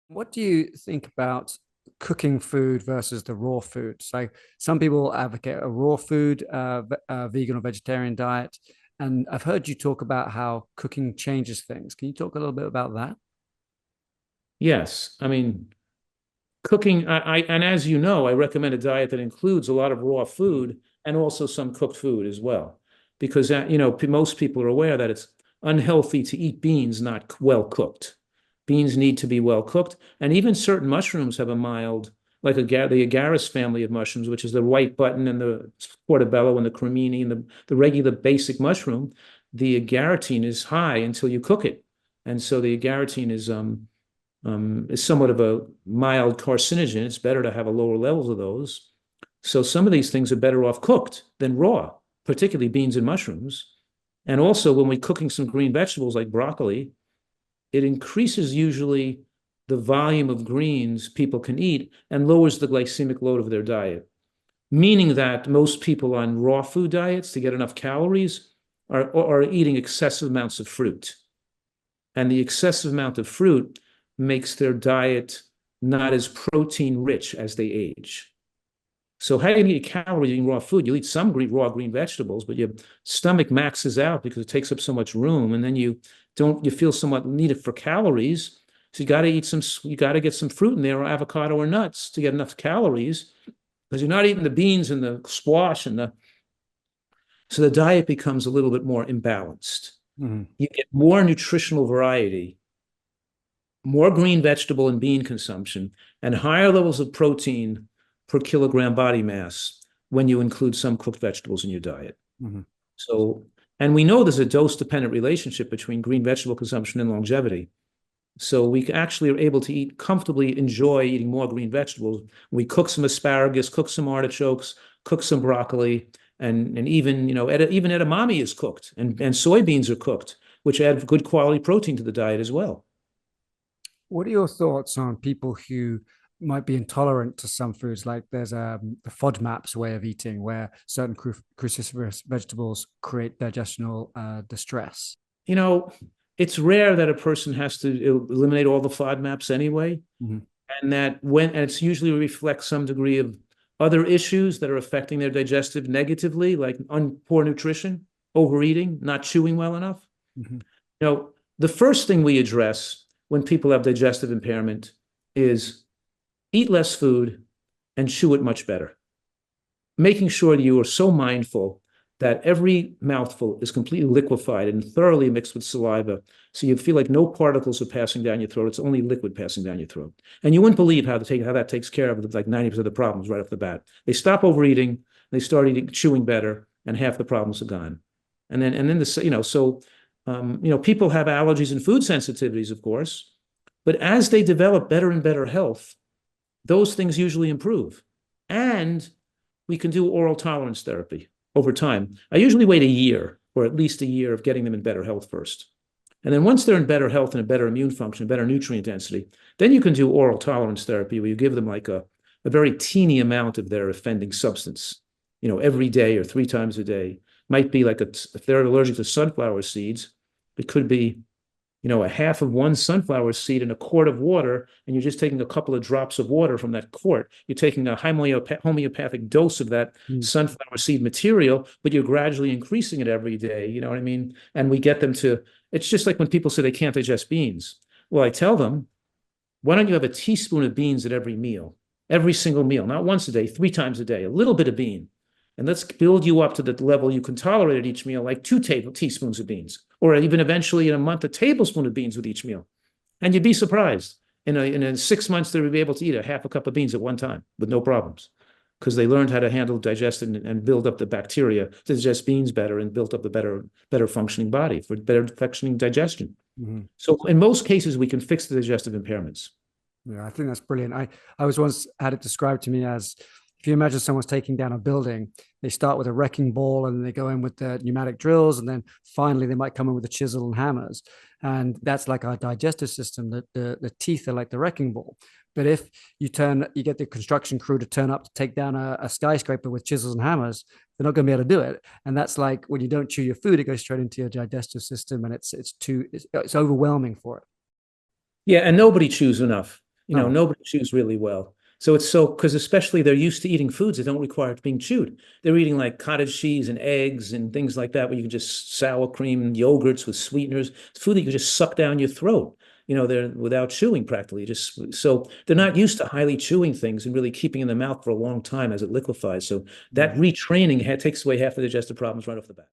What do you think about cooking food versus the raw food? So some people advocate a raw food, vegan or vegetarian diet, and I've heard you talk about how cooking changes things. Can you talk a little bit about that? Yes, I mean, cooking, and as you know, I recommend a diet that includes a lot of raw food and also some cooked food as well. Because, most people are aware that it's unhealthy to eat beans not well cooked. Beans need to be well cooked. And even certain mushrooms have a mild, like the agarus family of mushrooms, which is the white button and the portobello and the cremini and the regular basic mushroom. The agarotine is high until you cook it. And so the agarotine is somewhat of a mild carcinogen. It's better to have a lower levels of those. So some of these things are better off cooked than raw, particularly beans and mushrooms. And also, when we're cooking some green vegetables like broccoli, it increases usually the volume of greens people can eat and lowers the glycemic load of their diet, meaning that most people on raw food diets to get enough calories are eating excessive amounts of fruit. And the excessive amount of fruit makes their diet not as protein rich as they age. So how do you eat calories eating raw food? You eat some raw green vegetables, but your stomach maxes out because it takes up so much room, and then you feel somewhat needed for calories. So you got to get some fruit in there, or avocado or nuts to get enough calories, because you're not eating the beans and the squash so the diet becomes a little bit more imbalanced. Mhm. You get more nutritional variety, more green vegetable and bean consumption, and higher levels of protein per kilogram body mass when you include some cooked vegetables in your diet. Mhm. So, and we know there's a dose-dependent relationship between green vegetable consumption and longevity. So we actually are able to enjoy eating more green vegetables. We cook some asparagus, cook some artichokes, cook some broccoli, and even even edamame is cooked, and soybeans are cooked, which add good quality protein to the diet as well. What are your thoughts on people who might be intolerant to some foods? Like there's the FODMAPs way of eating, where certain cruciferous vegetables create digestional distress. You know, it's rare that a person has to eliminate all the FODMAPs anyway, Mhm. and it's usually reflects some degree of other issues that are affecting their digestive negatively, like poor nutrition, overeating, not chewing well enough. Mhm. You know, the first thing we address when people have digestive impairment is eat less food and chew it much better, making sure that you are so mindful that every mouthful is completely liquefied and thoroughly mixed with saliva. So you feel like no particles are passing down your throat. It's only liquid passing down your throat. And you wouldn't believe how that takes care of like 90% of the problems right off the bat. They stop overeating, they start chewing better, and half the problems are gone. People have allergies and food sensitivities, of course, but as they develop better and better health, those things usually improve. And we can do oral tolerance therapy over time. I usually wait a year or at least a year of getting them in better health first. And then once they're in better health and a better immune function, better nutrient density, then you can do oral tolerance therapy where you give them like a very teeny amount of their offending substance, every day or 3 times a day. Might be like if they're allergic to sunflower seeds, it could be a half of one sunflower seed in a quart of water, and you're just taking a couple of drops of water from that quart. You're taking a homeopathic dose of that Mhm. sunflower seed material, but you're gradually increasing it every day. You know what I mean? And we get them it's just like when people say they can't digest beans. Well, I tell them, why don't you have a teaspoon of beans at every meal, every single meal, not once a day, 3 times a day, a little bit of bean. And let's build you up to the level you can tolerate at each meal, like two teaspoons of beans, or even eventually in a month, a tablespoon of beans with each meal. And you'd be surprised. In 6 months, they would be able to eat a half a cup of beans at one time with no problems because they learned how to handle, digest, and build up the bacteria to digest beans better and built up the better functioning body for better functioning digestion. Mhm. So in most cases, we can fix the digestive impairments. Yeah, I think that's brilliant. I was once had it described to me as if you imagine someone's taking down a building, they start with a wrecking ball and they go in with the pneumatic drills, and then finally they might come in with a chisel and hammers. And that's like our digestive system, that the teeth are like the wrecking ball. But if you get the construction crew to turn up to take down a skyscraper with chisels and hammers, they're not going to be able to do it. And that's like when you don't chew your food, it goes straight into your digestive system, and it's overwhelming for it. Yeah, and nobody chews enough. Oh, Nobody chews really well. So it's because especially they're used to eating foods that don't require it being chewed. They're eating like cottage cheese and eggs and things like that, where you can just sour cream, yogurts with sweeteners, food that you can just suck down your throat. They're without chewing practically. Just so they're not used to highly chewing things and really keeping in the mouth for a long time as it liquefies. So that retraining takes away half the digestive problems right off the bat.